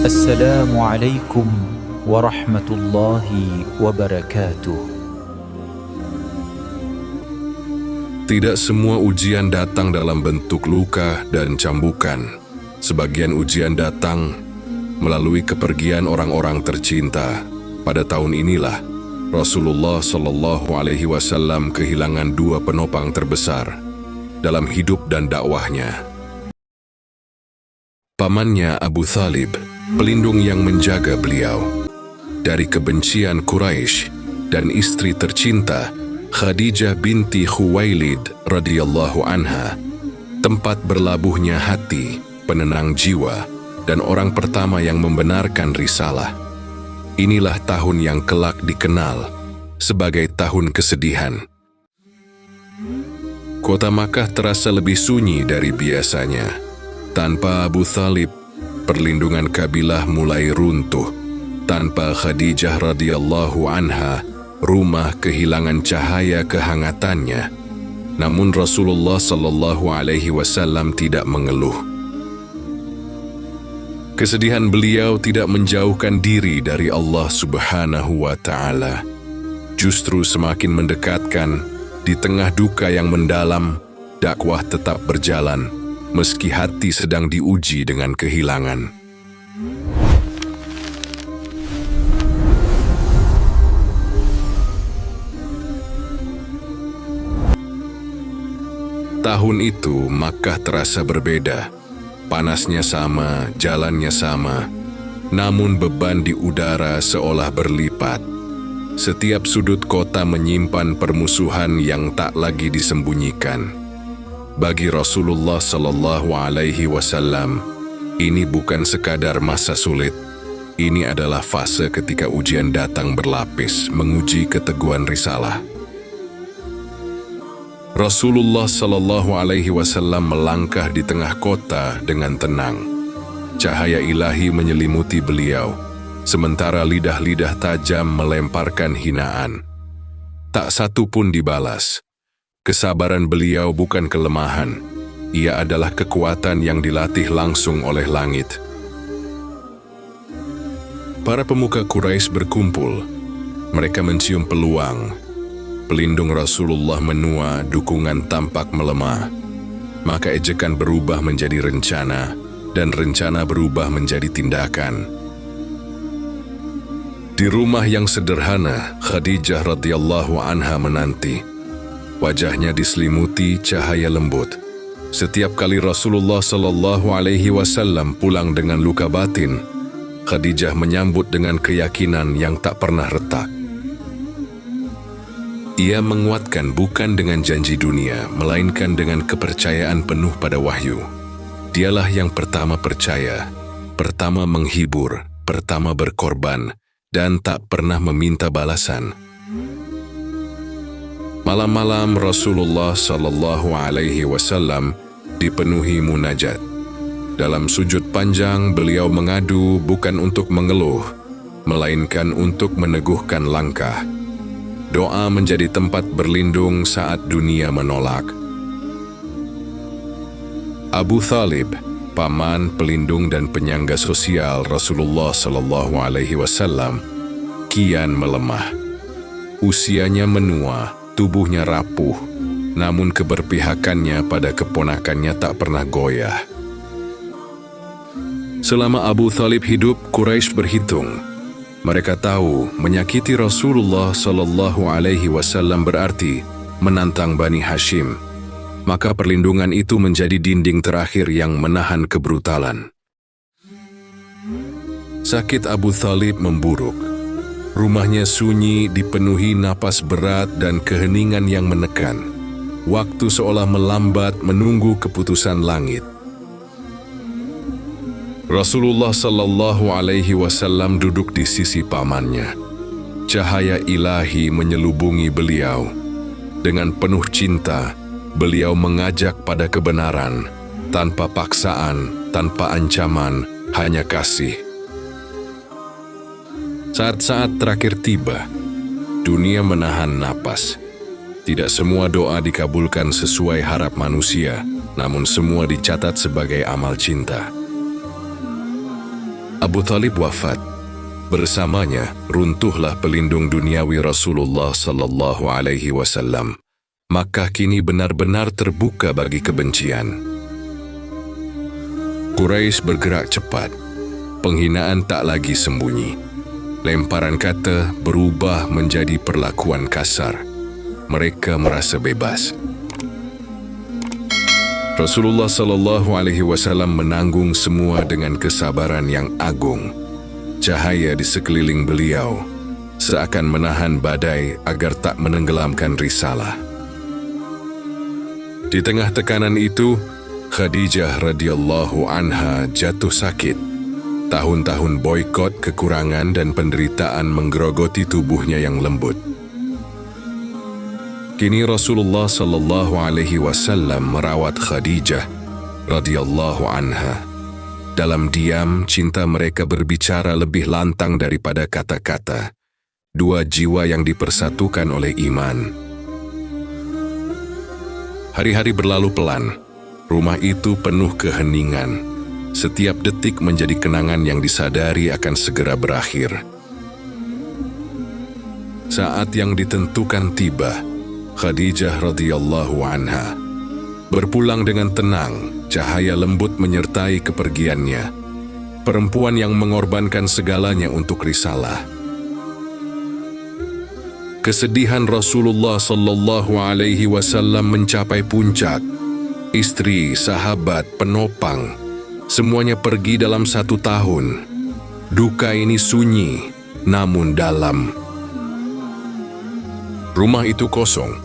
Assalamualaikum warahmatullahi wabarakatuh. Tidak semua ujian datang dalam bentuk luka dan cambukan. Sebagian ujian datang melalui kepergian orang-orang tercinta. Pada tahun inilah Rasulullah Shallallahu Alaihi Wasallam kehilangan dua penopang terbesar dalam hidup dan dakwahnya. Pamannya Abu Thalib, pelindung yang menjaga beliau dari kebencian Quraisy, dan istri tercinta Khadijah binti Khuwailid radhiyallahu anha, tempat berlabuhnya hati, penenang jiwa, dan orang pertama yang membenarkan risalah. Inilah tahun yang kelak dikenal sebagai tahun kesedihan. Kota Makkah terasa lebih sunyi dari biasanya. Tanpa Abu Thalib, perlindungan kabilah mulai runtuh. Tanpa Khadijah radhiyallahu anha, rumah kehilangan cahaya kehangatannya. Namun Rasulullah sallallahu alaihi wasallam tidak mengeluh. Kesedihan beliau tidak menjauhkan diri dari Allah Subhanahu wa taala. Justru semakin mendekatkan. Di tengah duka yang mendalam, dakwah tetap berjalan, meski hati sedang diuji dengan kehilangan. Tahun itu Makkah terasa berbeda. Panasnya sama, jalannya sama, namun beban di udara seolah berlipat. Setiap sudut kota menyimpan permusuhan yang tak lagi disembunyikan. Bagi Rasulullah Sallallahu Alaihi Wasallam, ini bukan sekadar masa sulit. Ini adalah fase ketika ujian datang berlapis, menguji keteguhan risalah. Rasulullah Sallallahu Alaihi Wasallam melangkah di tengah kota dengan tenang. Cahaya ilahi menyelimuti beliau, sementara lidah-lidah tajam melemparkan hinaan. Tak satu pun dibalas. Kesabaran beliau bukan kelemahan, ia adalah kekuatan yang dilatih langsung oleh langit. Para pemuka Quraisy berkumpul. Mereka mencium peluang. Pelindung Rasulullah menua, dukungan tampak melemah. Maka ejekan berubah menjadi rencana, dan rencana berubah menjadi tindakan. Di rumah yang sederhana, Khadijah radhiyallahu anha menanti. Wajahnya diselimuti cahaya lembut. Setiap kali Rasulullah Sallallahu Alaihi Wasallam pulang dengan luka batin, Khadijah menyambut dengan keyakinan yang tak pernah retak. Ia menguatkan bukan dengan janji dunia, melainkan dengan kepercayaan penuh pada wahyu. Dialah yang pertama percaya, pertama menghibur, pertama berkorban, dan tak pernah meminta balasan. Malam-malam Rasulullah Sallallahu Alaihi Wasallam dipenuhi munajat. Dalam sujud panjang beliau mengadu bukan untuk mengeluh, melainkan untuk meneguhkan langkah. Doa menjadi tempat berlindung saat dunia menolak. Abu Thalib, paman, pelindung dan penyangga sosial Rasulullah Sallallahu Alaihi Wasallam, kian melemah. Usianya menua, tubuhnya rapuh, namun keberpihakannya pada keponakannya tak pernah goyah. Selama Abu Thalib hidup, Quraisy berhitung. Mereka tahu menyakiti Rasulullah Sallallahu Alaihi Wasallam berarti menantang Bani Hashim. Maka perlindungan itu menjadi dinding terakhir yang menahan kebrutalan. Sakit Abu Thalib memburuk. Rumahnya sunyi, dipenuhi napas berat dan keheningan yang menekan. Waktu seolah melambat menunggu keputusan langit. Rasulullah Sallallahu Alaihi Wasallam duduk di sisi pamannya. Cahaya ilahi menyelubungi beliau. Dengan penuh cinta, beliau mengajak pada kebenaran, tanpa paksaan, tanpa ancaman, hanya kasih. Saat-saat terakhir tiba, dunia menahan napas. Tidak semua doa dikabulkan sesuai harap manusia, namun semua dicatat sebagai amal cinta. Abu Thalib wafat. Bersamanya runtuhlah pelindung duniawi Rasulullah sallallahu alaihi wasallam. Makkah kini benar-benar terbuka bagi kebencian. Quraisy bergerak cepat. Penghinaan tak lagi sembunyi. Lemparan kata berubah menjadi perlakuan kasar. Mereka merasa bebas. Rasulullah sallallahu alaihi wasallam menanggung semua dengan kesabaran yang agung. Cahaya di sekeliling beliau seakan menahan badai agar tak menenggelamkan risalah. Di tengah tekanan itu, Khadijah radhiyallahu anha jatuh sakit. Tahun-tahun boikot, kekurangan dan penderitaan menggerogoti tubuhnya yang lembut. Kini Rasulullah sallallahu alaihi wasallam merawat Khadijah radhiyallahu anha. Dalam diam, cinta mereka berbicara lebih lantang daripada kata-kata. Dua jiwa yang dipersatukan oleh iman. Hari-hari berlalu pelan. Rumah itu penuh keheningan. Setiap detik menjadi kenangan yang disadari akan segera berakhir. Saat yang ditentukan tiba, Khadijah radhiyallahu anha berpulang dengan tenang. Cahaya lembut menyertai kepergiannya. Perempuan yang mengorbankan segalanya untuk risalah. Kesedihan Rasulullah sallallahu alaihi wasallam mencapai puncak. Istri, sahabat, penopang, semuanya pergi dalam 1 tahun. Duka ini sunyi, namun dalam. Rumah itu kosong,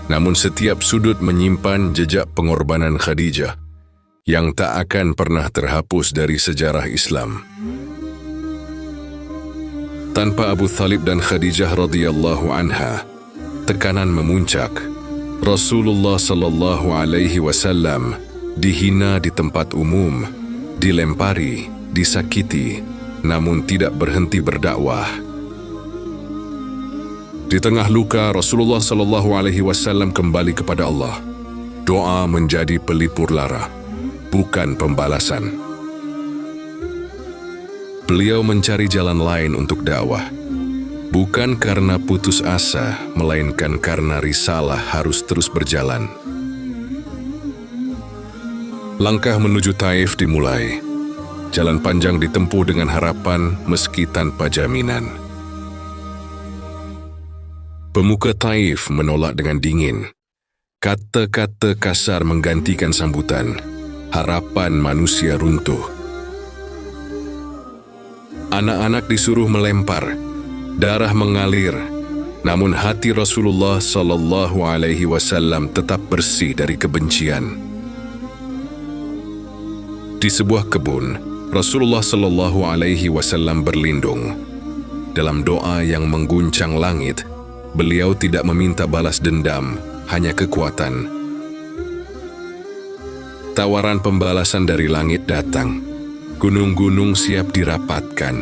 namun setiap sudut menyimpan jejak pengorbanan Khadijah yang tak akan pernah terhapus dari sejarah Islam. Tanpa Abu Thalib dan Khadijah radhiyallahu anha, tekanan memuncak. Rasulullah sallallahu alaihi wasallam dihina di tempat umum, dilempari, disakiti, namun tidak berhenti berdakwah. Di tengah luka, Rasulullah sallallahu alaihi wasallam kembali kepada Allah. Doa menjadi pelipur lara, bukan pembalasan. Beliau mencari jalan lain untuk dakwah, bukan karena putus asa, melainkan karena risalah harus terus berjalan. Langkah menuju Taif dimulai. Jalan panjang ditempuh dengan harapan meski tanpa jaminan. Pemuka Taif menolak dengan dingin. Kata-kata kasar menggantikan sambutan. Harapan manusia runtuh. Anak-anak disuruh melempar, darah mengalir, namun hati Rasulullah sallallahu alaihi wasallam tetap bersih dari kebencian. Di sebuah kebun, Rasulullah sallallahu alaihi wasallam berlindung. Dalam doa yang mengguncang langit, beliau tidak meminta balas dendam, hanya kekuatan. Tawaran pembalasan dari langit datang. Gunung-gunung siap dirapatkan,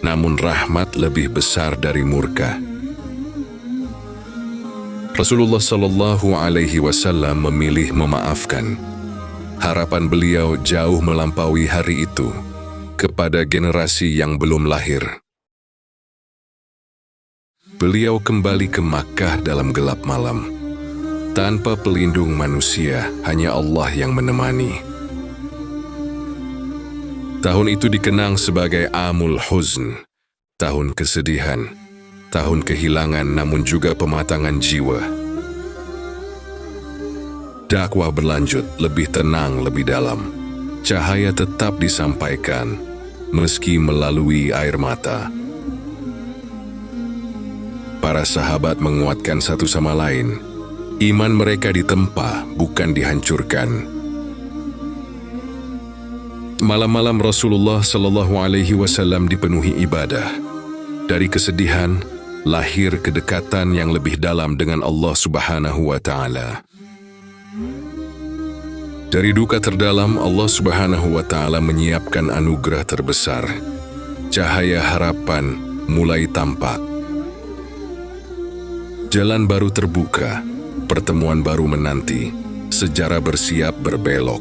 namun rahmat lebih besar dari murka. Rasulullah sallallahu alaihi wasallam memilih memaafkan. Harapan beliau jauh melampaui hari itu kepada generasi yang belum lahir. Beliau kembali ke Makkah dalam gelap malam. Tanpa pelindung manusia, hanya Allah yang menemani. Tahun itu dikenang sebagai Amul Huzn, tahun kesedihan, tahun kehilangan namun juga pematangan jiwa. Dakwah berlanjut, lebih tenang, lebih dalam. Cahaya tetap disampaikan, meski melalui air mata. Para sahabat menguatkan satu sama lain. Iman mereka ditempa, bukan dihancurkan. Malam-malam Rasulullah sallallahu alaihi wasallam dipenuhi ibadah. Dari kesedihan, lahir kedekatan yang lebih dalam dengan Allah Subhanahu wa Ta'ala. Dari duka terdalam, Allah Subhanahu wa Ta'ala menyiapkan anugerah terbesar. Cahaya harapan mulai tampak. Jalan baru terbuka. Pertemuan baru menanti, sejarah bersiap berbelok.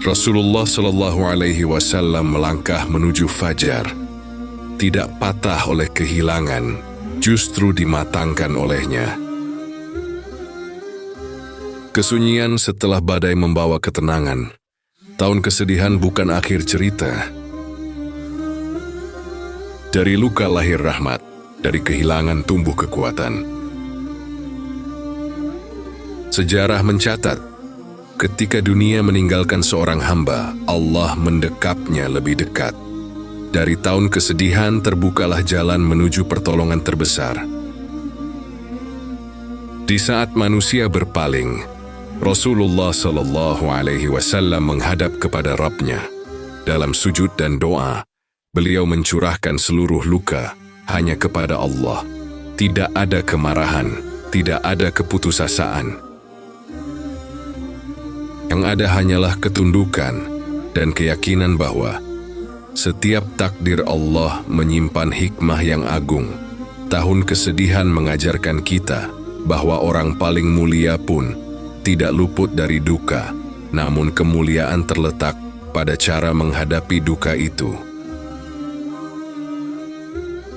Rasulullah Shallallahu Alaihi Wasallam melangkah menuju fajar, tidak patah oleh kehilangan, justru dimatangkan olehnya. Kesunyian setelah badai membawa ketenangan. Tahun kesedihan bukan akhir cerita. Dari luka lahir rahmat, dari kehilangan tumbuh kekuatan. Sejarah mencatat, ketika dunia meninggalkan seorang hamba, Allah mendekapnya lebih dekat. Dari tahun kesedihan terbukalah jalan menuju pertolongan terbesar. Di saat manusia berpaling, Rasulullah Shallallahu Alaihi Wasallam menghadap kepada Rabb-Nya. Dalam sujud dan doa, beliau mencurahkan seluruh luka hanya kepada Allah. Tidak ada kemarahan, tidak ada keputusasaan. Yang ada hanyalah ketundukan dan keyakinan bahwa setiap takdir Allah menyimpan hikmah yang agung. Tahun kesedihan mengajarkan kita bahwa orang paling mulia pun tidak luput dari duka, namun kemuliaan terletak pada cara menghadapi duka itu.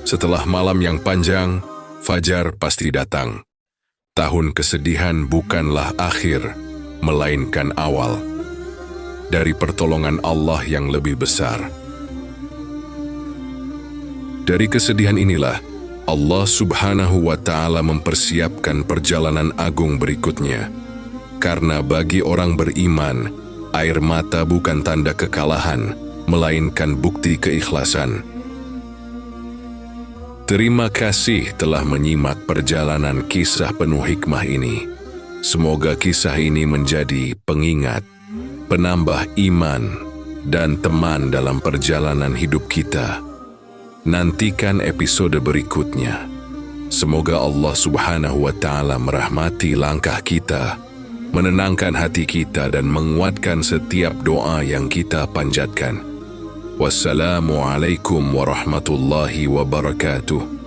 Setelah malam yang panjang, fajar pasti datang. Tahun kesedihan bukanlah akhir, melainkan awal dari pertolongan Allah yang lebih besar. Dari kesedihan inilah, Allah Subhanahu wa Ta'ala mempersiapkan perjalanan agung berikutnya. Karena bagi orang beriman, air mata bukan tanda kekalahan, melainkan bukti keikhlasan. Terima kasih telah menyimak perjalanan kisah penuh hikmah ini. Semoga kisah ini menjadi pengingat, penambah iman, dan teman dalam perjalanan hidup kita. Nantikan episode berikutnya. Semoga Allah Subhanahu wa Ta'ala merahmati langkah kita, menenangkan hati kita dan menguatkan setiap doa yang kita panjatkan. Wassalamualaikum warahmatullahi wabarakatuh.